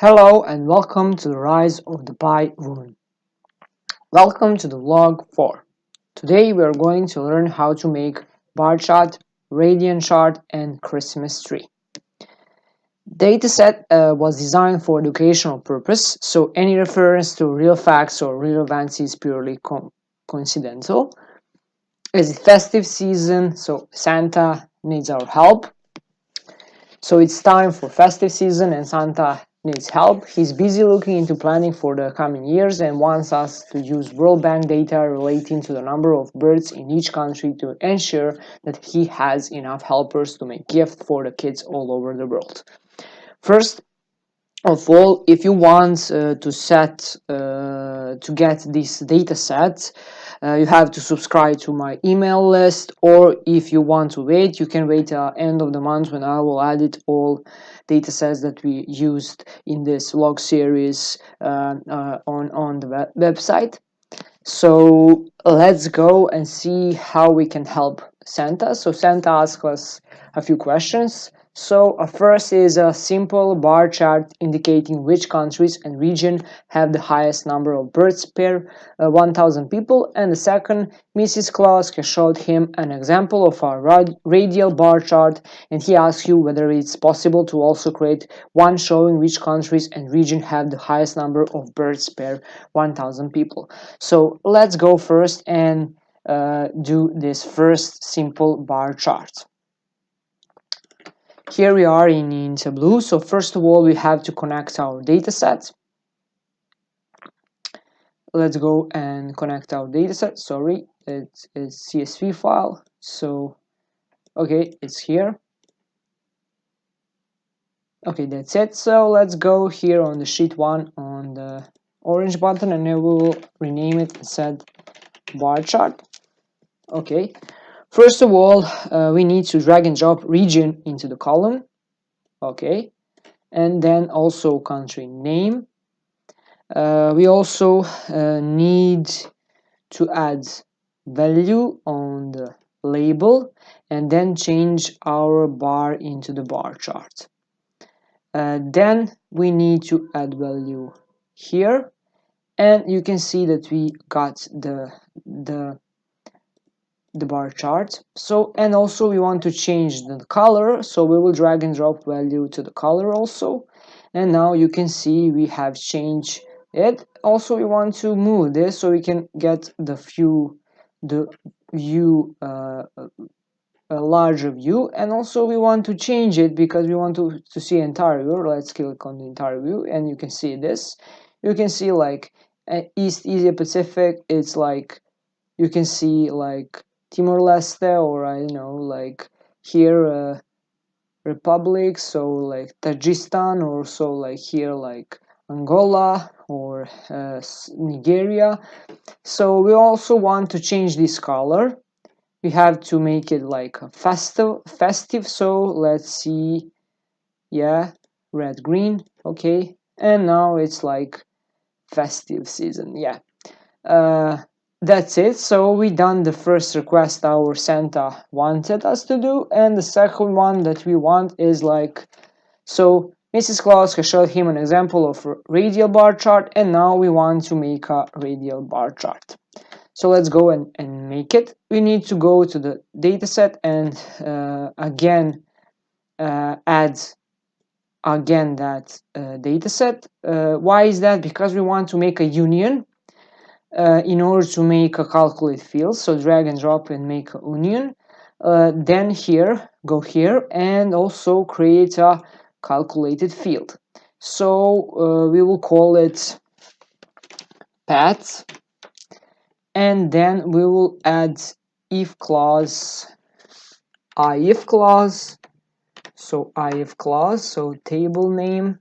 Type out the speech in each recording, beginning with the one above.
Hello and welcome to the rise of the PyWomen. Welcome to the vlog 4. Today we are going to learn how to make bar chart, radian chart and Christmas tree. Dataset was designed for educational purpose, so any reference to real facts or real events is purely coincidental. It's festive season, so Santa needs our help. So it's time for festive season and Santa needs help. He's busy looking into planning for the coming years and wants us to use World Bank data relating to the number of birds in each country to ensure that he has enough helpers to make gifts for the kids all over the world. First of all, if you want to get this data set, you have to subscribe to my email list, or if you want to wait, you can wait till end of the month when I will edit all data sets that we used in this vlog series on the website. So let's go and see how we can help Santa. So Santa asked us a few questions. So first is a simple bar chart indicating which countries and region have the highest number of births per 1,000 people, and the second, Mrs. Claus showed him an example of a radial bar chart, and he asks you whether it's possible to also create one showing which countries and region have the highest number of births per 1,000 people. So let's go first and do this first simple bar chart. Here we are in Tableau. So first of all, we have to connect our dataset. Let's go and connect our dataset. Sorry, it's a CSV file. So, okay, it's here. Okay, that's it. So let's go here on the sheet 1 on the orange button, and then we will rename it and set bar chart. Okay. First of all, we need to drag and drop region into the column. Okay, and then also country name. We also need to add value on the label and then change our bar into the bar chart. Then we need to add value here, and you can see that we got the bar chart. So, and also we want to change the color, so we will drag and drop value to the color also, and now you can see we have changed it. Also we want to move this so we can get the view a larger view, and also we want to change it because we want to see entire view. Let's click on the entire view, and you can see this. You can see like East Asia Pacific, it's like you can see like Timor-Leste, or I don't know, like here Republic, so like Tajikistan, or so like here like Angola or Nigeria. So we also want to change this color. We have to make it like a festive. So let's see, yeah, red green. Okay, and now it's like festive season. Yeah. That's it. So we done the first request our Santa wanted us to do, and the second one that we want is like, so Mrs. Claus has showed him an example of a radial bar chart, and now we want to make a radial bar chart. So let's go and make it. We need to go to the dataset and again add again that dataset. Why is that? Because we want to make a union. In order to make a calculate field, so drag and drop and make a union. Then here, go here and also create a calculated field. So we will call it path, and then we will add if clause, if clause. So if clause, so table name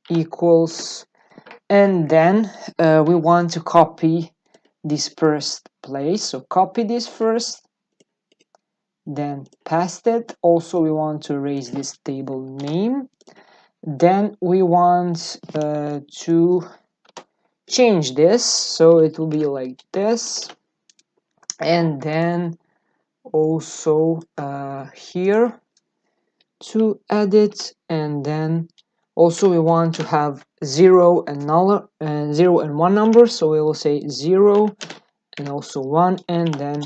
equals, and then we want to copy this first place, so copy this first, then paste it. Also we want to erase this table name, then we want to change this, so it will be like this, and then also here to edit, and then also we want to have 0 and null and 0 and 1 number, so we will say 0 and also 1, and then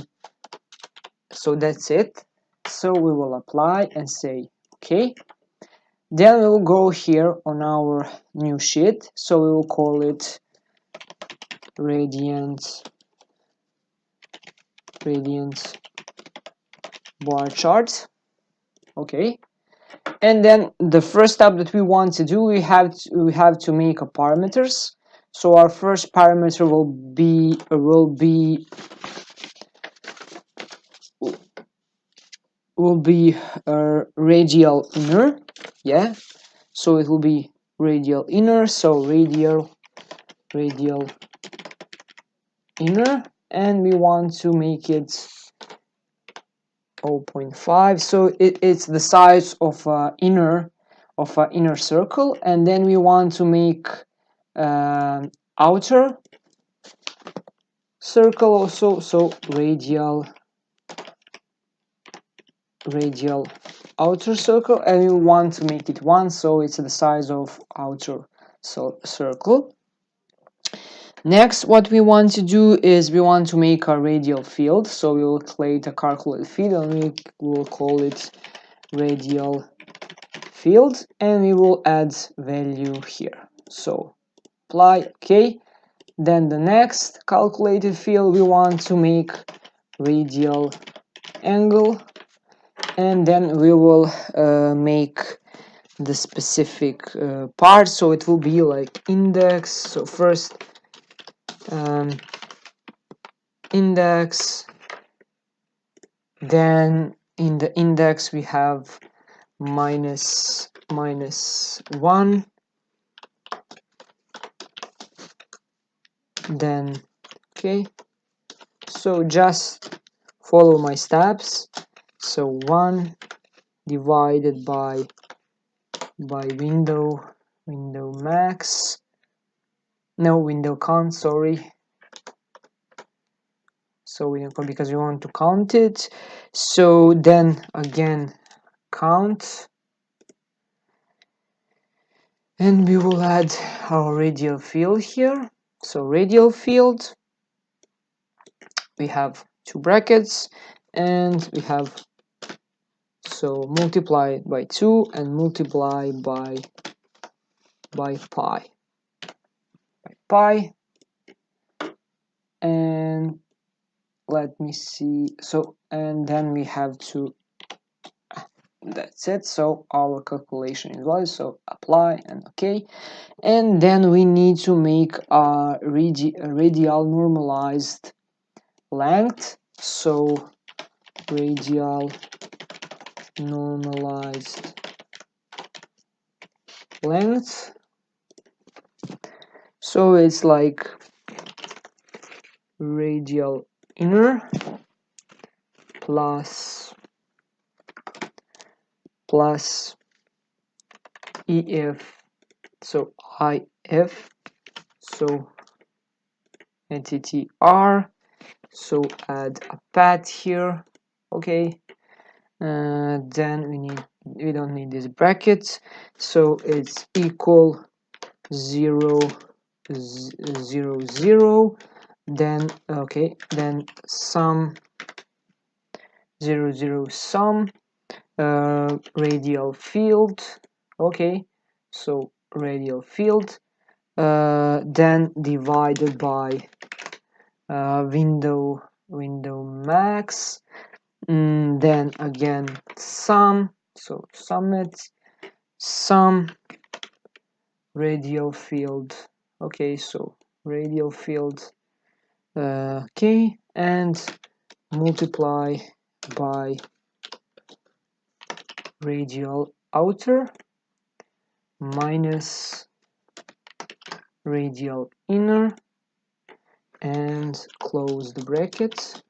so that's it. So we will apply and say okay. Then we will go here on our new sheet, so we will call it radiant bar chart. Okay, and then the first step that we want to do, we have to make a parameters. So our first parameter will be radial inner. Yeah, so it will be radial inner, so radial inner, and we want to make it 0.5, so it's the size of inner circle. And then we want to make outer circle also, so radial outer circle, and we want to make it 1, so it's the size of outer circle. Next, what we want to do is we want to make a radial field, so we will create a calculate field, and we will call it radial field, and we will add value here. So apply, okay. Then the next calculated field, we want to make radial angle, and then we will make the specific part, so it will be like index. So first index, then in the index we have minus 1, then okay, so just follow my steps. So 1 divided by window max, no, window count, sorry, so because we want to count it. So then again count, and we will add our radial field here. So radial field, we have 2 brackets, and we have, so multiply by 2 and multiply by pi, and let me see, so and then we have to, that's it. So our calculation is valid, so apply and okay. And then we need to make a radial normalized length, so radial normalized length, so it's like radial inner plus EF, so IF, so entity R, so add a path here, okay. Then we don't need this bracket, so it's equal 0 0 0, then okay, then sum 0 0 sum radial field, okay, so radial field, then divided by window max, then again sum, so sum radial field, okay, so radial field, okay, and multiply by radial outer minus radial inner, and close the bracket,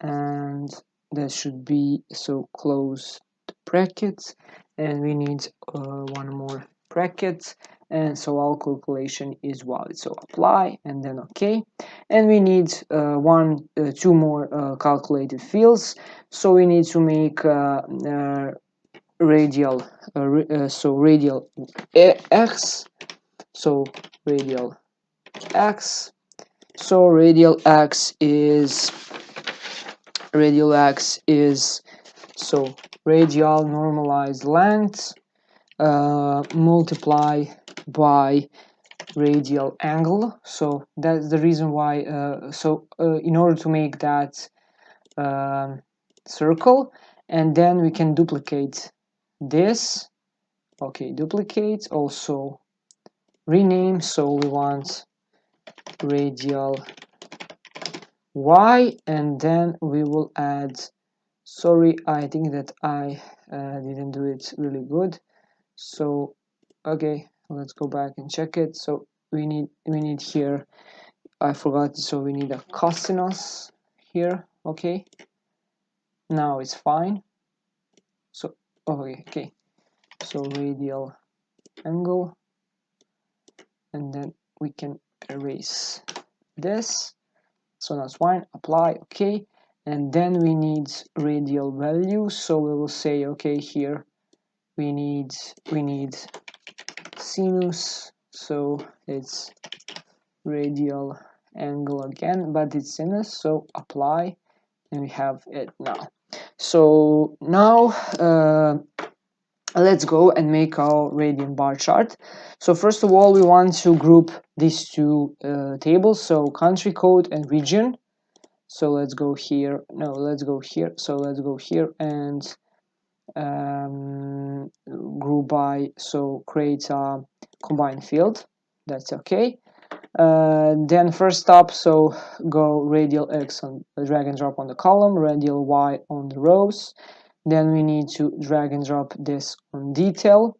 and that should be, so close the bracket, and we need one more bracket, and so our calculation is valid. So apply and then okay, and we need two more calculated fields. So we need to make radial so radial x, so radial x, so radial x is so radial normalized length multiply by radial angle. So that's the reason why in order to make that circle, and then we can duplicate this. Okay, duplicate, also rename, so we want radial y, and then we will add, sorry, I think that I didn't do it really good, so okay, let's go back and check it. So we need here, I forgot, so we need a cosinus here. Okay, now it's fine. So okay, so radial angle, and then we can erase this, so that's fine. Apply, okay, and then we need radial value, so we will say, okay, here we need sinus, so it's radial angle again, but it's sinus, so apply, and we have it now. So now let's go and make our radian bar chart. So first of all, we want to group these two tables, so country code and region. So let's go here, no, let's go here, so let's go here and group by, so create a combined field, that's okay. Then first up, so go radial x and drag and drop on the column, radial y on the rows. Then we need to drag and drop this on detail,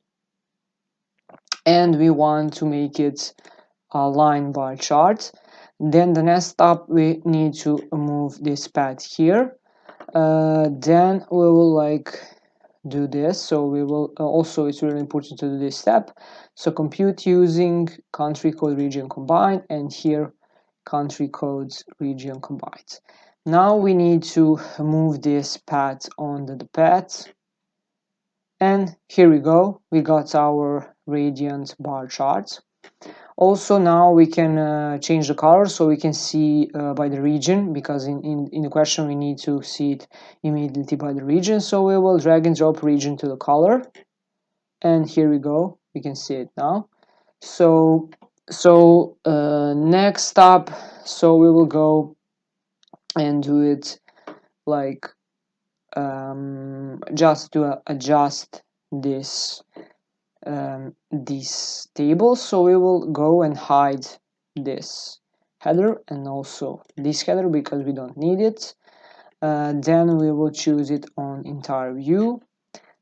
and we want to make it a line bar chart. Then the next step, we need to move this path here. Then we will do this, so we will also, it's really important to do this step, so compute using country code region combined, and here country codes region combined. Now we need to move this path on the path, and here we go, we got our radiant bar chart. Also now we can change the color, so we can see by the region, because in the question we need to see it immediately by the region. So we will drag and drop region to the color, and here we go, we can see it now. So next up, so we will go and do it just to adjust this table, so we will go and hide this header and also this header because we don't need it. Then we will choose it on entire view,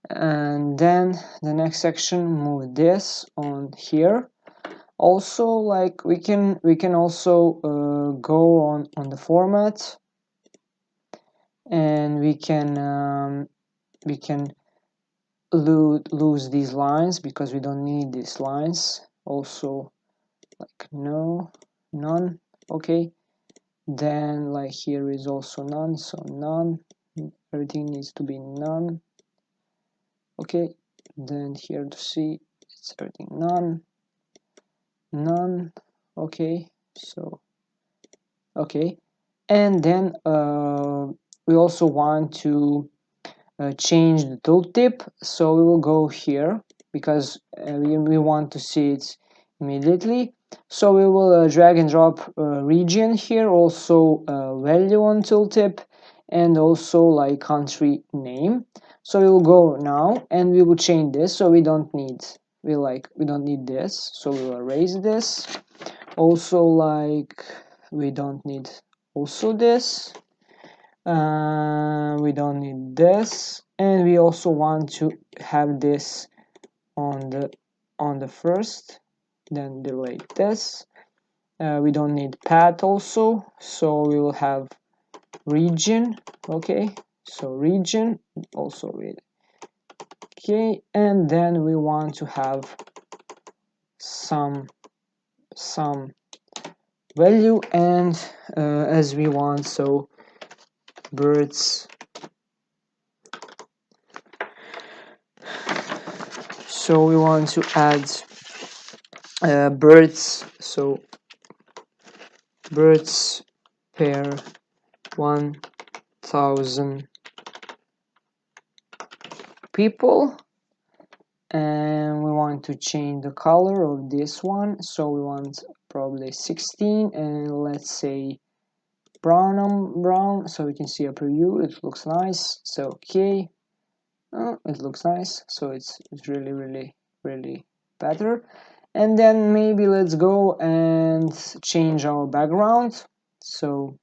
and then the next section, move this on here. Also, we can also go on the format, and we can lose these lines because we don't need these lines. Also, no, none, okay. Then here is also none, so none, everything needs to be none, okay. Then here to see, it's everything none, none, okay. So okay, and then we also want to change the tooltip, so we will go here because we want to see it immediately. So we will drag and drop region here, also value on tooltip, and also country name. So we will go now and we will change this, so we don't need this, so we will erase this. Also we don't need also this, we don't need this, and we also want to have this on the first, then delete this. We don't need path also, so we will have region, okay, so region also with, okay, and then we want to have some value, and as we want, so birds So we want to add birds, so birds per 1000 people, and we want to change the color of this one, so we want probably 16, and let's say brown, so we can see a preview. It looks nice. So okay, it looks nice, so it's really better. And then maybe let's go and change our background. So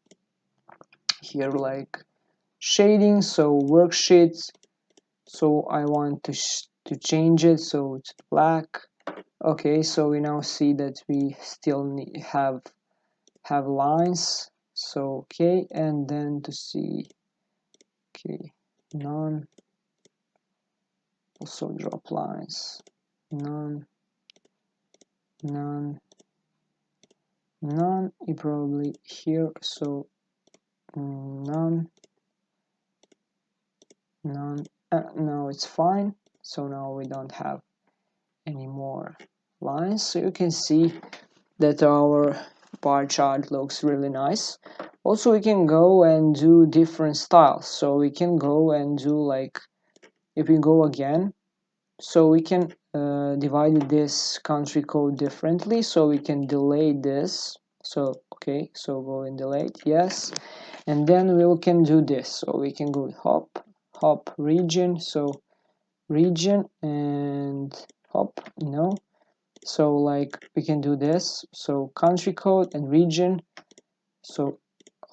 here, like shading, so worksheets, so I want to change it so it's black. Okay, so we now see that we still have lines, so okay, and then to see, okay, none, also drop lines, none, probably here, so none, now it's fine. So now we don't have any more lines, so you can see that our bar chart looks really nice. Also, we can go and do different styles, so we can go and do, like, if we go again, so we can divide this country code differently, so we can delay this. So okay, so go and delete, yes, and then we can do this, so we can go hop region, so region and hop, so like we can do this, so country code and region. So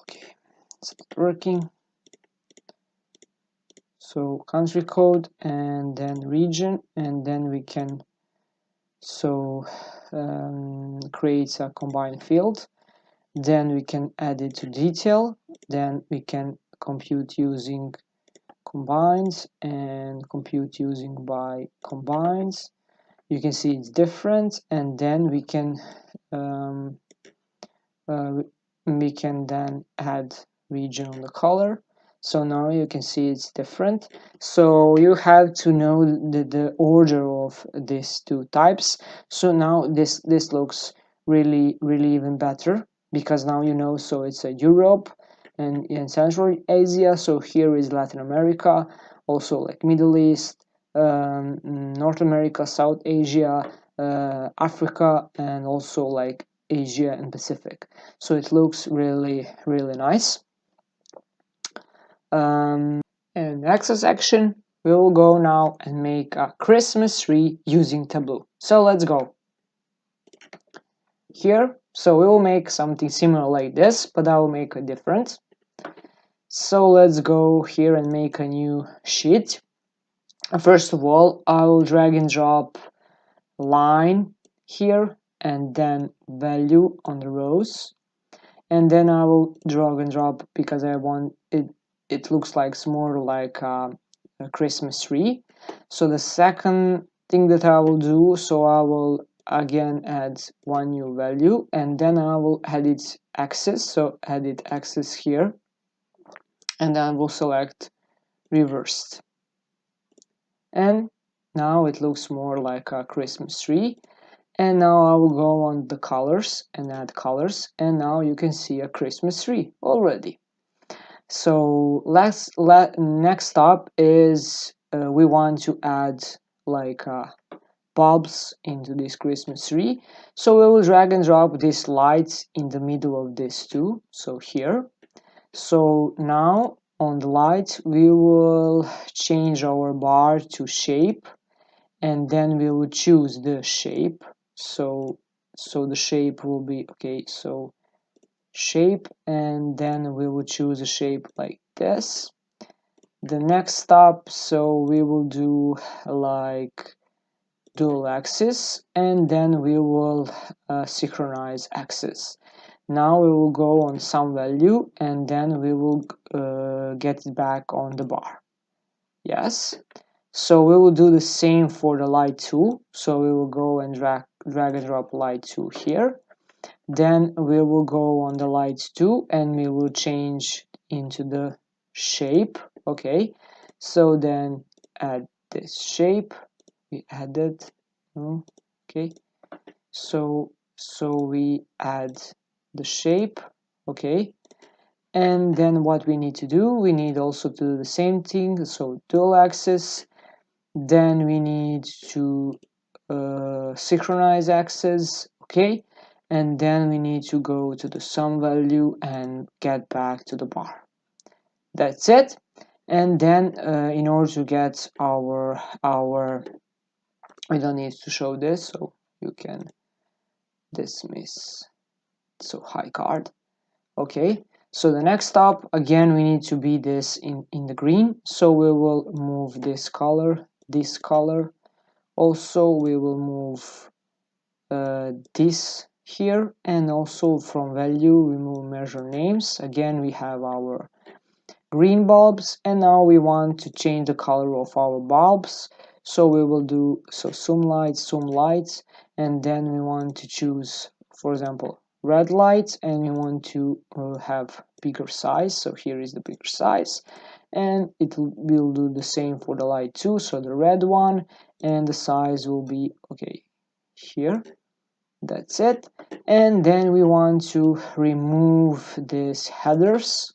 okay, it's not working. So country code and then region, and then we can create a combined field. Then we can add it to detail. Then we can compute using combines and compute using by combines. You can see it's different, and then we can then add region on the color. So now you can see it's different. So you have to know the order of these two types. So now this looks really even better, because now you know, so it's a Europe and in Central Asia, so here is Latin America, also like Middle East, North America, South Asia, Africa, and also like Asia and Pacific. So it looks really nice. And next section, we will go now and make a Christmas tree using Tableau. So let's go. Here, so we will make something similar like this, but I will make it different. So let's go here and make a new sheet. First of all, I will drag and drop line here, and then value on the rows, and then I will drag and drop, because I want it looks like it's more like a Christmas tree. So the second thing that I will do, so I will again add one new value, and then I will edit axis, so edit axis here, and then I will select reversed, and now it looks more like a Christmas tree. And now I will go on the colors and add colors, and now you can see a Christmas tree already. So next up is we want to add like bulbs into this Christmas tree. So we will drag and drop these lights in the middle of these two, so here. So now on the light we will change our bar to shape, and then we will choose the shape. So the shape will be, okay, so shape, and then we will choose a shape like this. The next step, so we will do like dual axis, and then we will synchronize axis. Now we will go on some value, and then we will get it back on the bar. Yes, so we will do the same for the light 2. So we will go and drag and drop light 2 here. Then we will go on the light 2, and we will change into the shape. Okay, so then add this shape. we added, no, okay, so we add the shape, okay, and then what we need to do, we need also to do the same thing, so dual axis, then we need to synchronize axis, okay, and then we need to go to the sum value and get back to the bar. That's it. And then in order to get our we don't need to show this, so you can dismiss, so high card, okay. So the next step, again, we need to be this in the green, so we will move this color, also we will move this here, and also from value we move measure names. Again, we have our green bulbs, and now we want to change the color of our bulbs, so we will do zoom lights, and then we want to choose, for example, red lights, and we want to have bigger size, so here is the bigger size, and it will do the same for the light too, so the red one, and the size will be okay here. That's it. And then we want to remove these headers,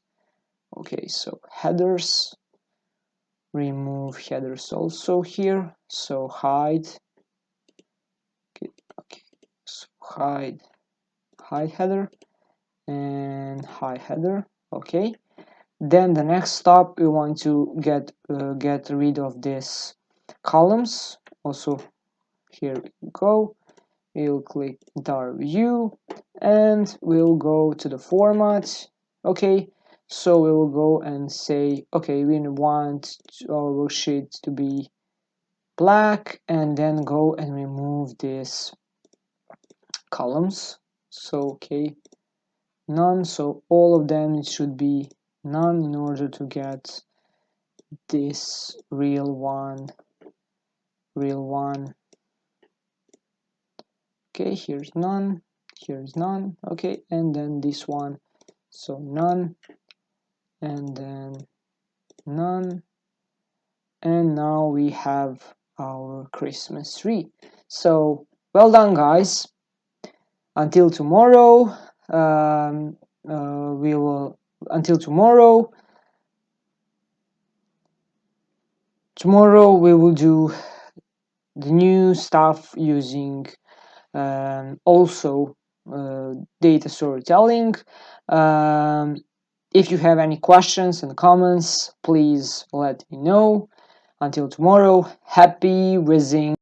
okay, so headers, remove headers also here, so hide, okay, so hide header and hide header, okay. Then the next step, we want to get rid of this columns, also here we go, we'll click entire view and we'll go to the format, okay. So we will go and say, okay, we want our worksheet to be black, and then go and remove these columns, so okay, none, so all of them should be none in order to get this real one, okay, here's none, okay, and then this one, so none, and then none, and now we have our Christmas tree. So well done, guys. Until tomorrow, we will until tomorrow we will do the new stuff using also data storytelling. If you have any questions and comments, please let me know. Until tomorrow, happy whizzing.